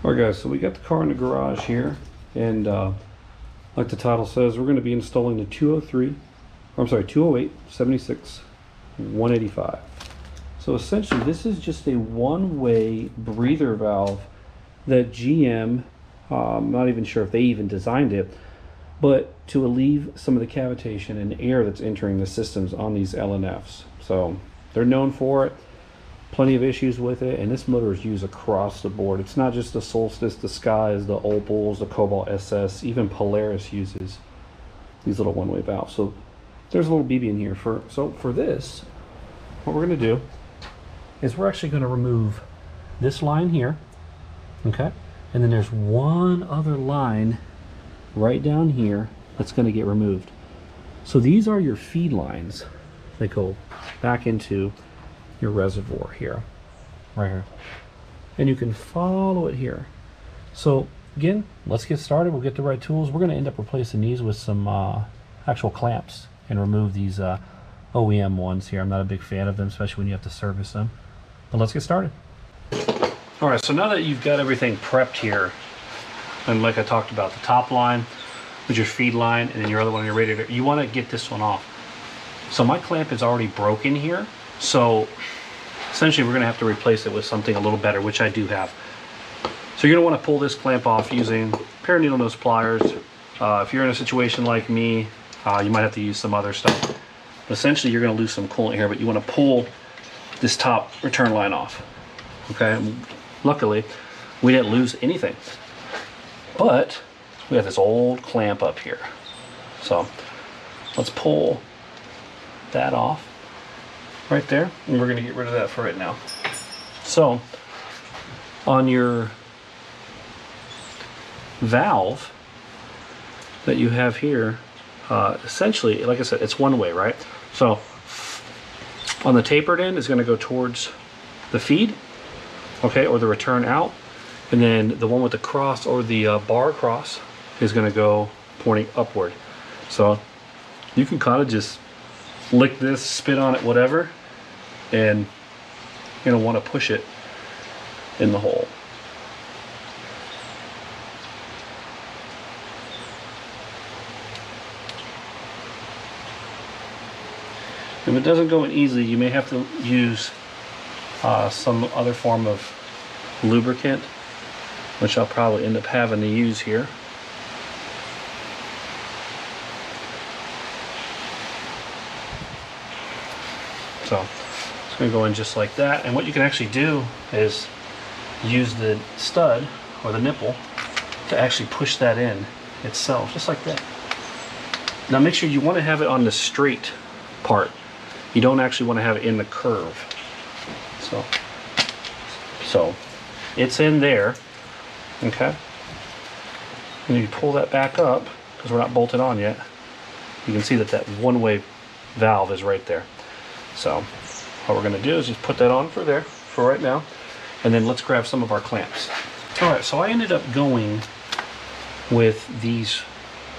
Alright guys, so we got the car in the garage here, and like the title says, we're going to be installing the 208 76 185. So essentially this is just a one-way breather valve that GM, I'm not even sure if they even designed it, but to alleviate some of the cavitation and air that's entering the systems on these LNFs. So they're known for it, plenty of issues with it, and this motor is used across the board. It's not just the Solstice, the Skies, the Opels, the Cobalt SS, even Polaris uses these little one-way valves. So there's a little BB in here. So for this, what we're going to do is we're actually going to remove this line here, okay? And then there's one other line right down here that's going to get removed. So these are your feed lines that go back into your reservoir here, right here. And you can follow it here. So again, let's get started. We'll get the right tools. We're going to end up replacing these with some actual clamps and remove these OEM ones here. I'm not a big fan of them, especially when you have to service them. But let's get started. All right, so now that you've got everything prepped here, and like I talked about, the top line with your feed line and then your other one, your radiator, you want to get this one off. So my clamp is already broken here, so essentially we're going to have to replace it with something a little better, which I do have. So you're going to want to pull this clamp off using a pair of needle nose pliers. If you're in a situation like me, you might have to use some other stuff. But essentially you're going to lose some coolant here, but you want to pull this top return line off. Okay, luckily we didn't lose anything, but we have this old clamp up here. So let's pull that off right there, and we're going to get rid of that for right now. So on your valve that you have here, essentially, like I said, it's one way, right? So on the tapered end is going to go towards the feed, okay, or the return out, and then the one with the cross or the bar cross is going to go pointing upward. So you can kind of just lick this, spit on it, whatever, and you're going to want to push it in the hole. If it doesn't go in easily, you may have to use some other form of lubricant, which I'll probably end up having to use here. So it's going to go in just like that, and what you can actually do is use the stud or the nipple to actually push that in itself, just like that. Now make sure you want to have it on the straight part. You don't actually want to have it in the curve. So it's in there, okay? And you pull that back up, because we're not bolted on yet. You can see that that one-way valve is right there. So what we're going to do is just put that on for there for right now, and then let's grab some of our clamps. All right, so I ended up going with these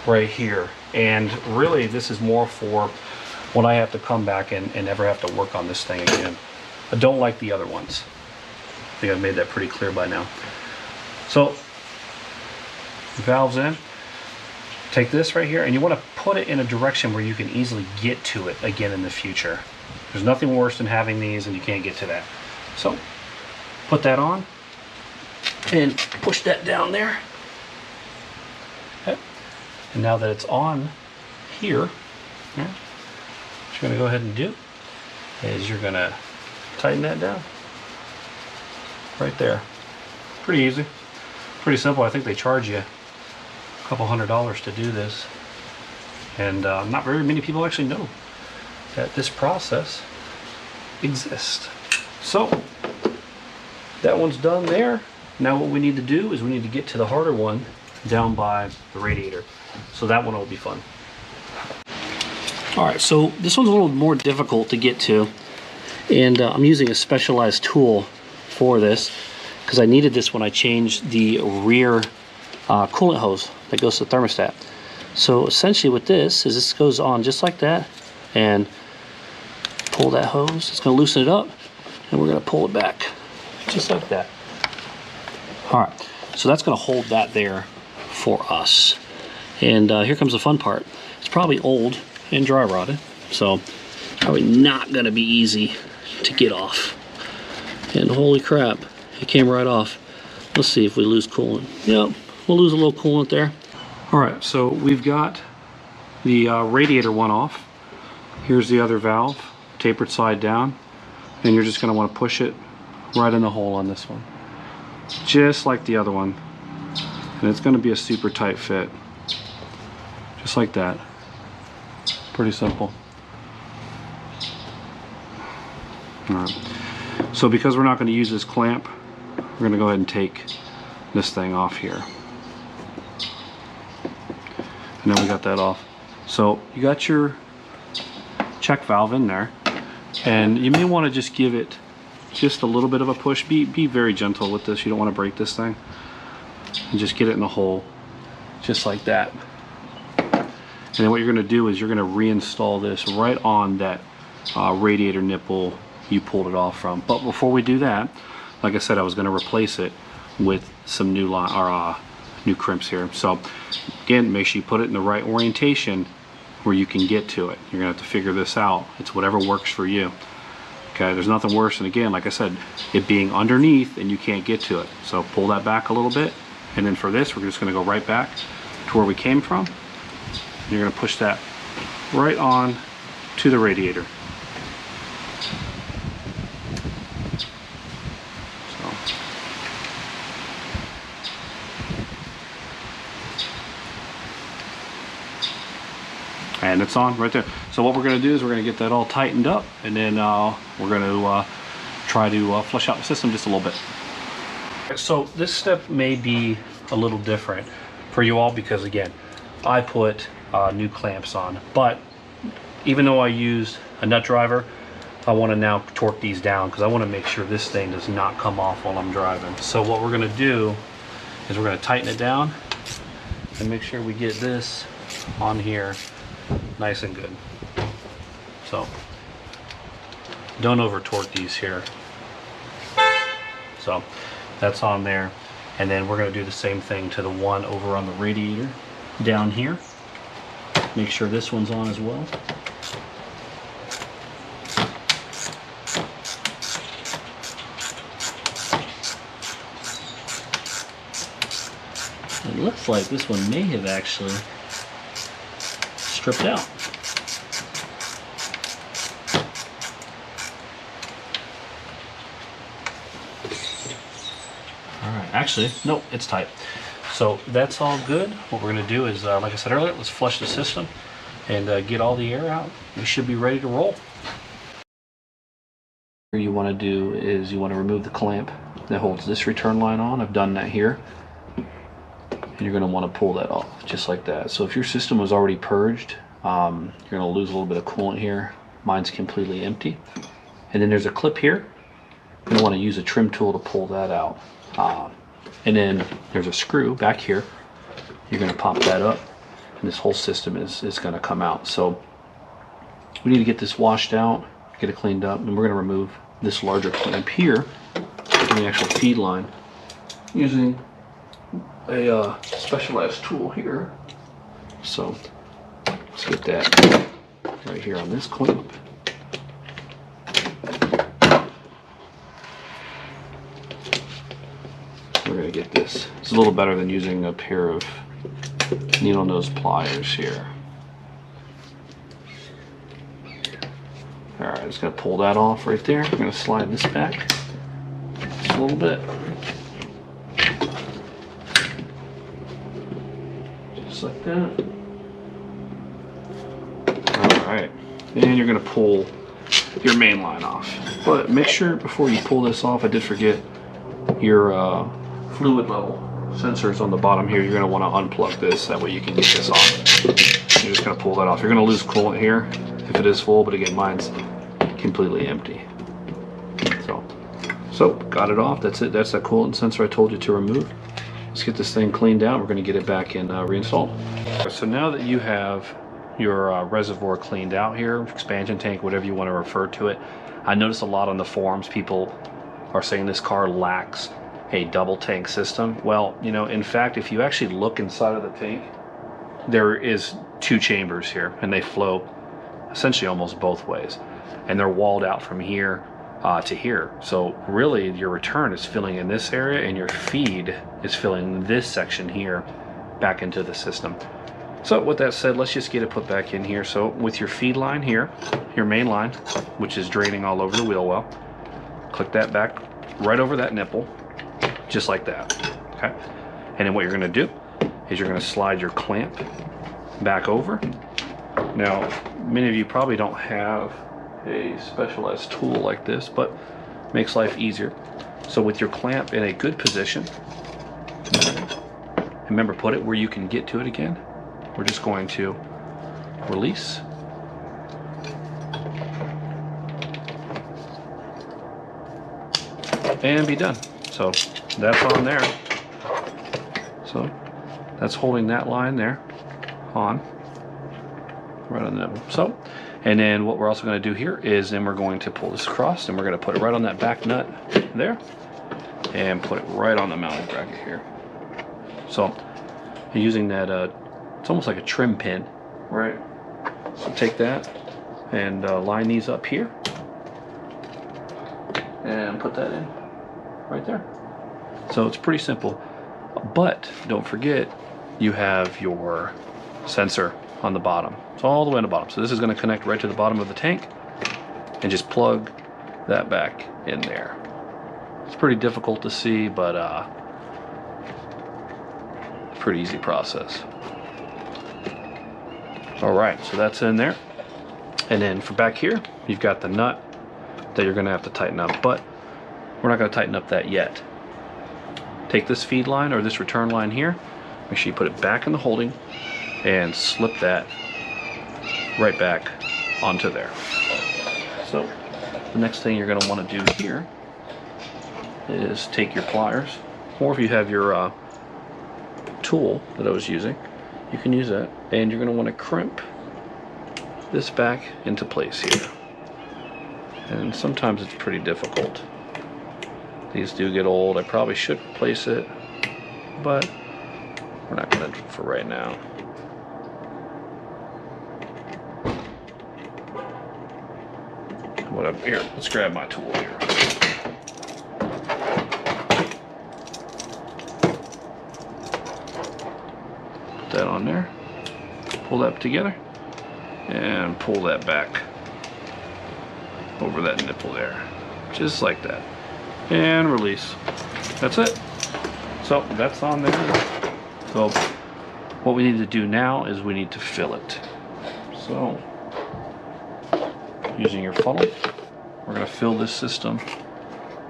right here, and really this is more for when I have to come back and never have to work on this thing again. I don't like the other ones. I think I've made that pretty clear by now. So valves in, take this right here, and you want to put it in a direction where you can easily get to it again in the future. There's nothing worse than having these and you can't get to that. So put that on and push that down there. Okay. And now that it's on here, what you're going to go ahead and do is you're going to tighten that down right there. Pretty easy, pretty simple. I think they charge you a couple $100 to do this, and not very many people actually know that this process exists. So that one's done there. Now what we need to do is we need to get to the harder one down by the radiator. So that one will be fun. All right, so this one's a little more difficult to get to, and I'm using a specialized tool for this because I needed this when I changed the rear coolant hose that goes to the thermostat. So essentially what this is, this goes on just like that, and pull that hose. It's going to loosen it up, and we're going to pull it back just like that. All right, So that's going to hold that there for us. And here comes the fun part. It's probably old and dry rotted, so probably not going to be easy to get off. And holy crap, it came right off. Let's see if we lose coolant. Yep, we'll lose a little coolant there. All right, so we've got the radiator one off. Here's the other valve, tapered side down, and you're just going to want to push it right in the hole on this one, just like the other one. And it's going to be a super tight fit, just like that. Pretty simple. All right. So because we're not going to use this clamp, we're going to go ahead and take this thing off here. And then we got that off. So you got your check valve in there, and you may want to just give it just a little bit of a push. Be very gentle with this. You don't want to break this thing. And just get it in the hole, just like that. And then what you're going to do is you're going to reinstall this right on that radiator nipple you pulled it off from. But before we do that, like I said, I was going to replace it with some new new crimps here. So again, make sure you put it in the right orientation where you can get to it. You're going to have to figure this out. It's whatever works for you. Okay, there's nothing worse than, again, like I said, it being underneath and you can't get to it. So pull that back a little bit, and then for this, we're just going to go right back to where we came from. You're going to push that right on to the radiator. And it's on right there. So what we're going to do is we're going to get that all tightened up, and then we're going to try to flush out the system just a little bit. So this step may be a little different for you all because, again, I put new clamps on, but even though I used a nut driver, I want to now torque these down because I want to make sure this thing does not come off while I'm driving. So what we're going to do is we're going to tighten it down and make sure we get this on here nice and good. So don't over torque these here. So that's on there, and then we're going to do the same thing to the one over on the radiator down here. Make sure this one's on as well. It looks like this one may have actually stripped out. Alright, actually, nope, it's tight. So that's all good. What we're going to do is, like I said earlier, let's flush the system and get all the air out. We should be ready to roll. What you want to do is you want to remove the clamp that holds this return line on. I've done that here. And you're going to want to pull that off just like that. So if your system was already purged, you're going to lose a little bit of coolant here. Mine's completely empty. And then there's a clip here. You're going to want to use a trim tool to pull that out. And then there's a screw back here. You're going to pop that up, and this whole system is going to come out. So we need to get this washed out, get it cleaned up, and we're going to remove this larger clamp here from the actual feed line using a specialized tool here. So let's get that right here on this clamp. We're going to get this. It's a little better than using a pair of needle nose pliers here. Alright, just going to pull that off right there. I'm going to slide this back just a little bit. Just like that. Alright, and you're going to pull your main line off. But make sure before you pull this off, I did forget your fluid level sensors on the bottom here. You're going to want to unplug this, that way you can get this off. You're just going to pull that off. You're going to lose coolant here if it is full, but again, mine's completely empty. So got it off. That's it. That's that coolant sensor I told you to remove. Let's get this thing cleaned out. We're going to get it back in reinstalled. So now that you have your reservoir cleaned out here, expansion tank, whatever you want to refer to it, I notice a lot on the forums people are saying this car lacks a double tank system. Well, you know, in fact, if you actually look inside of the tank, there is 2 chambers here, and they flow essentially almost both ways, and they're walled out from here to here. So really your return is filling in this area, and your feed is filling this section here back into the system. So with that said, let's just get it put back in here. So with your feed line here, your main line, which is draining all over the wheel well, click that back right over that nipple, just like that. Okay, and then what you're going to do is you're going to slide your clamp back over. Now, many of you probably don't have a specialized tool like this, but makes life easier. So with your clamp in a good position, remember, put it where you can get to it again. We're just going to release. And be done. So that's on there. So that's holding that line there on, right on that one. So, and then what we're also going to do here is then we're going to pull this across, and we're going to put it right on that back nut there, and put it right on the mounting bracket here. So using that, it's almost like a trim pin, right? So take that and line these up here, and put that in right there. So it's pretty simple, but don't forget you have your sensor on the bottom. It's all the way on the bottom. So this is going to connect right to the bottom of the tank, and just plug that back in there. It's pretty difficult to see, but pretty easy process. All right, so that's in there. And then for back here, you've got the nut that you're going to have to tighten up, but we're not going to tighten up that yet. Take this feed line or this return line here, make sure you put it back in the holding and slip that right back onto there. So the next thing you're going to want to do here is take your pliers, or if you have your tool that I was using, you can use that, and you're going to want to crimp this back into place here. And sometimes it's pretty difficult. These do get old. I probably should replace it, but we're not going to for right now. What up here? Let's grab my tool here. Put that on there. Pull that together and pull that back over that nipple there, just like that, and release. That's it. So that's on there. So what we need to do now is we need to fill it. So using your funnel, we're going to fill this system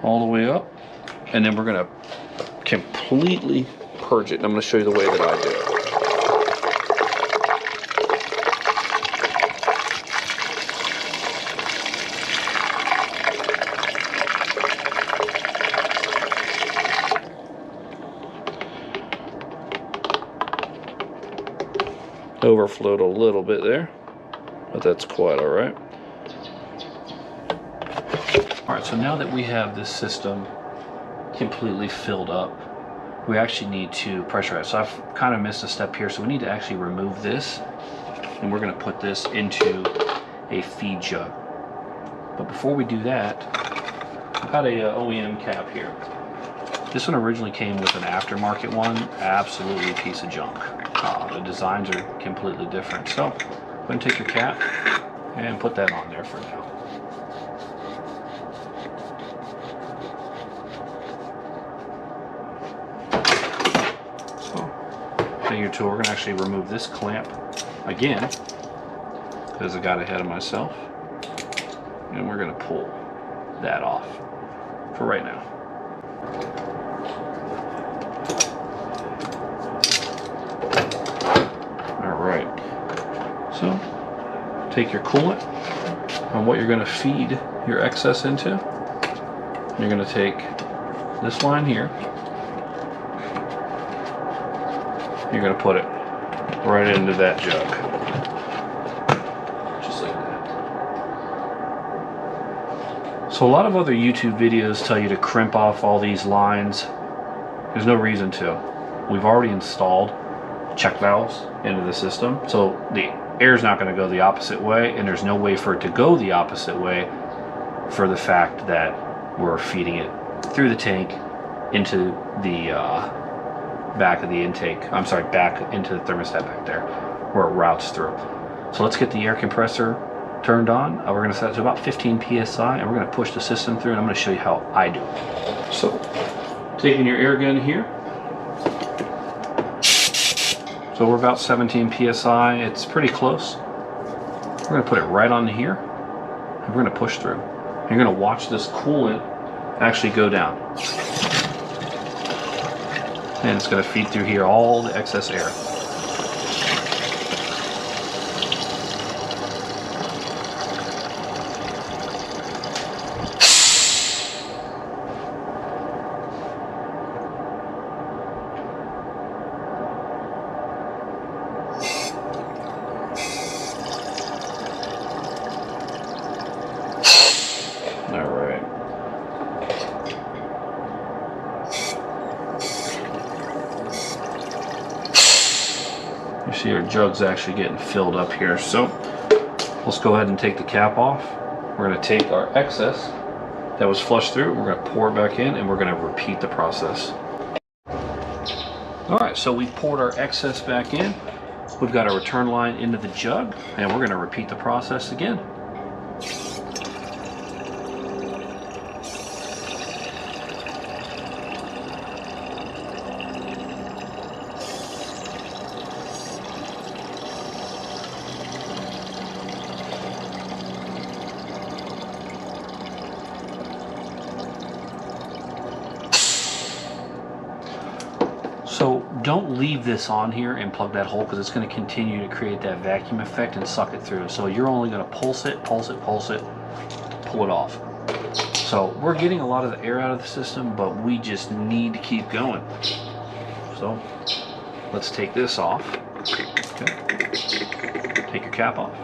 all the way up, and then we're going to completely purge it. And I'm going to show you the way that I do it. Overflowed a little bit there, but that's quite all right. All right, so now that we have this system completely filled up, we actually need to pressurize. So I've kind of missed a step here, so we need to actually remove this, and we're going to put this into a feed jug. But before we do that, I've got a OEM cap here. This one originally came with an aftermarket one, absolutely a piece of junk. The designs are completely different. So go ahead and take your cap and put that on there for now. So take your tool, we're going to actually remove this clamp again, because I got ahead of myself, and we're going to pull that off for right now. So take your coolant on what you're going to feed your excess into. You're going to take this line here. You're going to put it right into that jug. Just like that. So a lot of other YouTube videos tell you to crimp off all these lines There's no reason to. We've already installed check valves into the system, so the air is not going to go the opposite way, and there's no way for it to go the opposite way for the fact that we're feeding it through the tank into the back of the intake. I'm sorry, back into the thermostat back there where it routes through. So let's get the air compressor turned on. We're going to set it to about 15 psi, and we're going to push the system through, and I'm going to show you how I do it. So taking your air gun here. So we're about 17 psi. It's pretty close. We're going to put it right on here, and we're going to push through. And you're going to watch this coolant actually go down. And it's going to feed through here all the excess air. You see our jug's actually getting filled up here. So let's go ahead and take the cap off. We're going to take our excess that was flushed through, we're going to pour it back in, and we're going to repeat the process. Alright, so we've poured our excess back in. We've got our return line into the jug, and we're going to repeat the process again. So don't leave this on here and plug that hole, because it's going to continue to create that vacuum effect and suck it through. So you're only going to pulse it, pull it off. So we're getting a lot of the air out of the system, but we just need to keep going. So let's take this off. Okay. Take your cap off.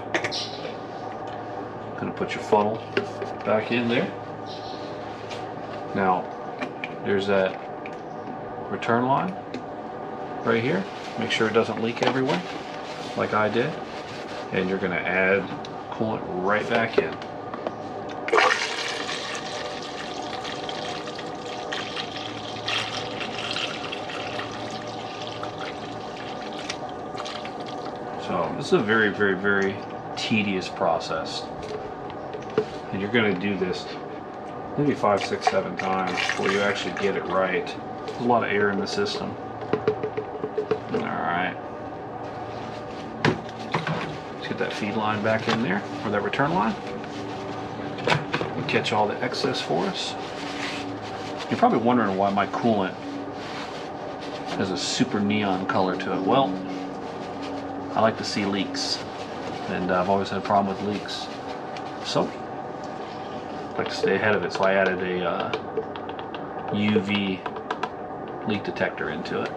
Going to put your funnel back in there. Now there's that return line right here. Make sure it doesn't leak everywhere like I did, and you're going to add coolant right back in. So this is a very, very, very tedious process, and you're going to do this maybe 5, 6, 7 times before you actually get it right. There's a lot of air in the system. Alright. Let's get that feed line back in there, or that return line. We'll catch all the excess for us. You're probably wondering why my coolant has a super neon color to it. Well, I like to see leaks, and I've always had a problem with leaks. So, I like to stay ahead of it, so I added a UV leak detector into it.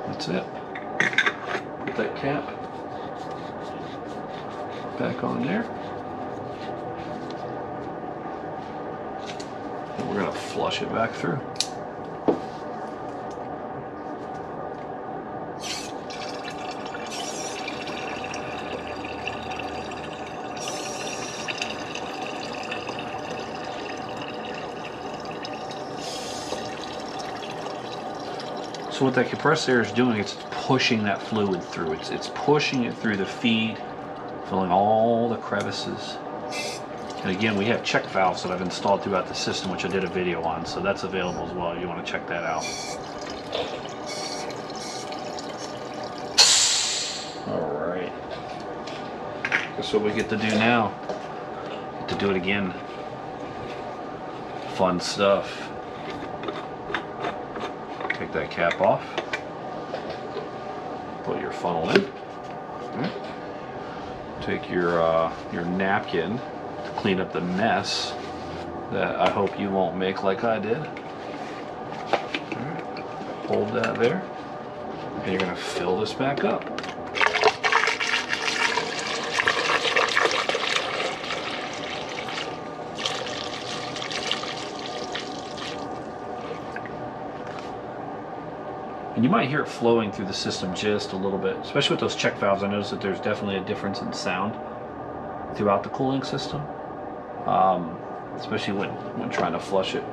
That's it. Put that cap back on there. And we're going to flush it back through. So what that compressed air is doing, it's pushing that fluid through. It's pushing it through the feed, filling all the crevices. And again, we have check valves that I've installed throughout the system, which I did a video on, so that's available as well if you want to check that out. Alright. That's what we get to do now. Get to do it again. Fun stuff. Take that cap off. Put your funnel in. Okay. Take your napkin to clean up the mess that I hope you won't make like I did. Right. Hold that there, and you're going to fill this back up. And you might hear it flowing through the system just a little bit, especially with those check valves. I noticed that there's definitely a difference in sound throughout the cooling system, especially when trying to flush it.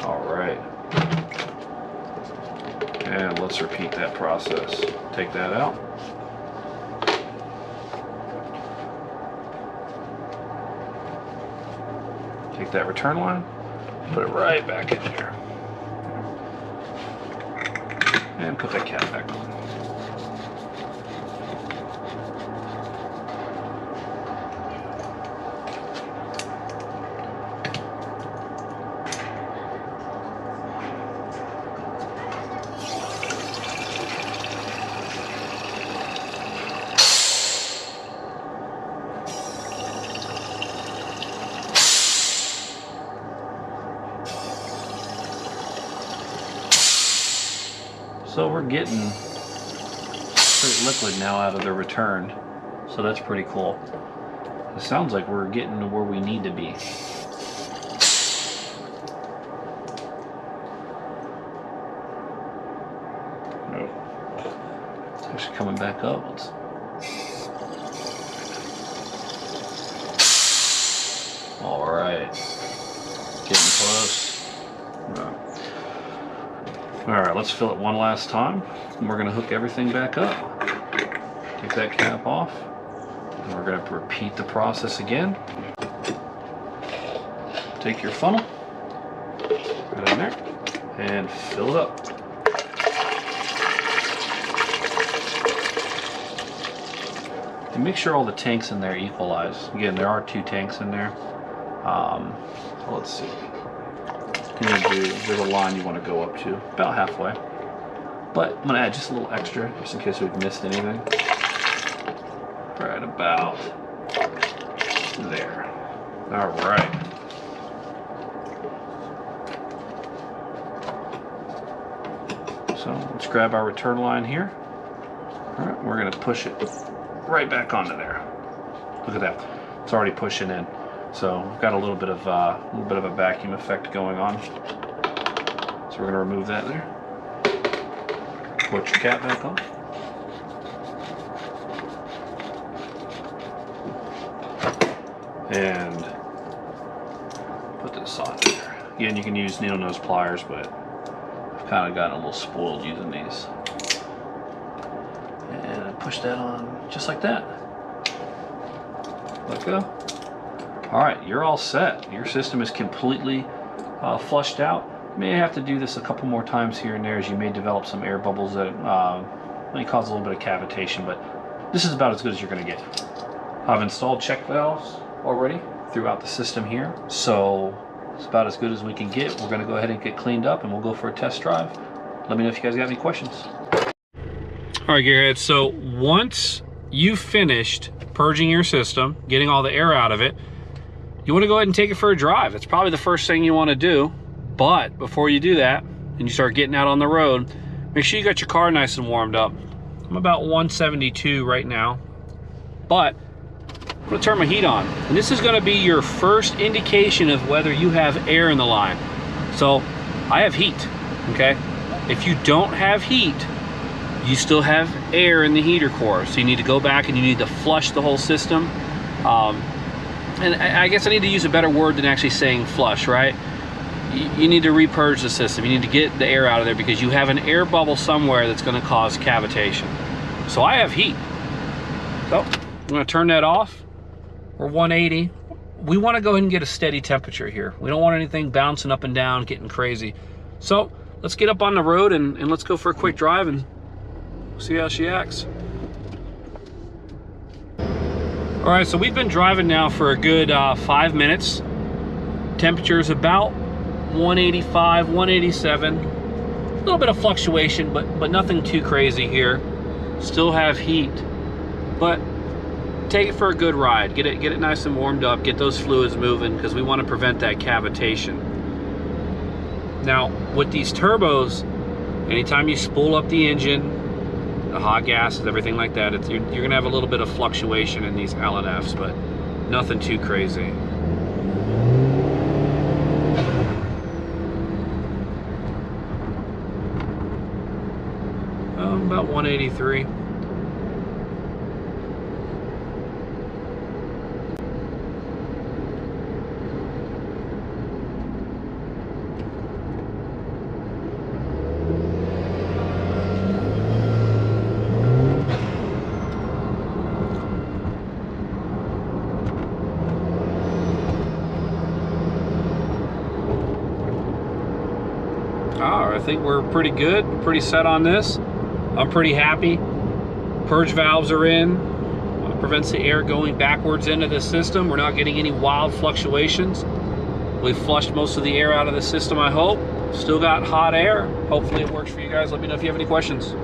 All right. And let's repeat that process. Take that out. Take that return line, put it right back in there. And put that cap back on. So we're getting straight liquid now out of the return, so that's pretty cool. It sounds like we're getting to where we need to be. Nope. It's actually coming back up. All right, getting close. All right, let's fill it one last time, and we're gonna hook everything back up. Take that cap off, and we're gonna repeat the process again. Take your funnel, right in there, and fill it up. And make sure all the tanks in there equalize. Again, there are 2 tanks in there. So let's see. There's a line you want to go up to, about halfway. But I'm going to add just a little extra, just in case we've missed anything. Right about there. All right. So let's grab our return line here. All right, we're going to push it right back onto there. Look at that. It's already pushing in. So we've got a little bit of a vacuum effect going on. So we're going to remove that there. Put your cap back on. And put this on there. Again, you can use needle nose pliers, but I've kind of gotten a little spoiled using these. And push that on just like that. Let go. All right, you're all set. Your system is completely flushed out. You may have to do this a couple more times here and there, as you may develop some air bubbles that may cause a little bit of cavitation, but this is about as good as you're going to get. I've installed check valves already throughout the system here, so it's about as good as we can get. We're going to go ahead and get cleaned up, and we'll go for a test drive. Let me know if you guys got any questions. All right, Gearheads, so once you've finished purging your system, getting all the air out of it, you want to go ahead and take it for a drive. It's probably the first thing you want to do. But before you do that, and you start getting out on the road, make sure you got your car nice and warmed up. I'm about 172 right now, but I'm gonna turn my heat on. And this is gonna be your first indication of whether you have air in the line. So I have heat, okay? If you don't have heat, you still have air in the heater core. So you need to go back and you need to flush the whole system. And I guess I need to use a better word than actually saying flush, right? You need to repurge the system. You need to get the air out of there because you have an air bubble somewhere that's going to cause cavitation. So I have heat. So I'm going to turn that off. We're 180. We want to go ahead and get a steady temperature here. We don't want anything bouncing up and down, getting crazy. So let's get up on the road and let's go for a quick drive and see how she acts. All right, so we've been driving now for a good 5 minutes. Temperature is about 185, 187. A little bit of fluctuation, but nothing too crazy here. Still have heat, but take it for a good ride. Get it nice and warmed up. Get those fluids moving because we want to prevent that cavitation. Now, with these turbos, anytime you spool up the engine, the hot gases, everything like that, you're gonna have a little bit of fluctuation in these LNFs, but nothing too crazy. About 183. I think we're pretty good, pretty set on this. I'm pretty happy. Purge valves are in. Prevents the air going backwards into the system. We're not getting any wild fluctuations. We've flushed most of the air out of the system, I hope. Still got hot air. Hopefully it works for you guys. Let me know if you have any questions.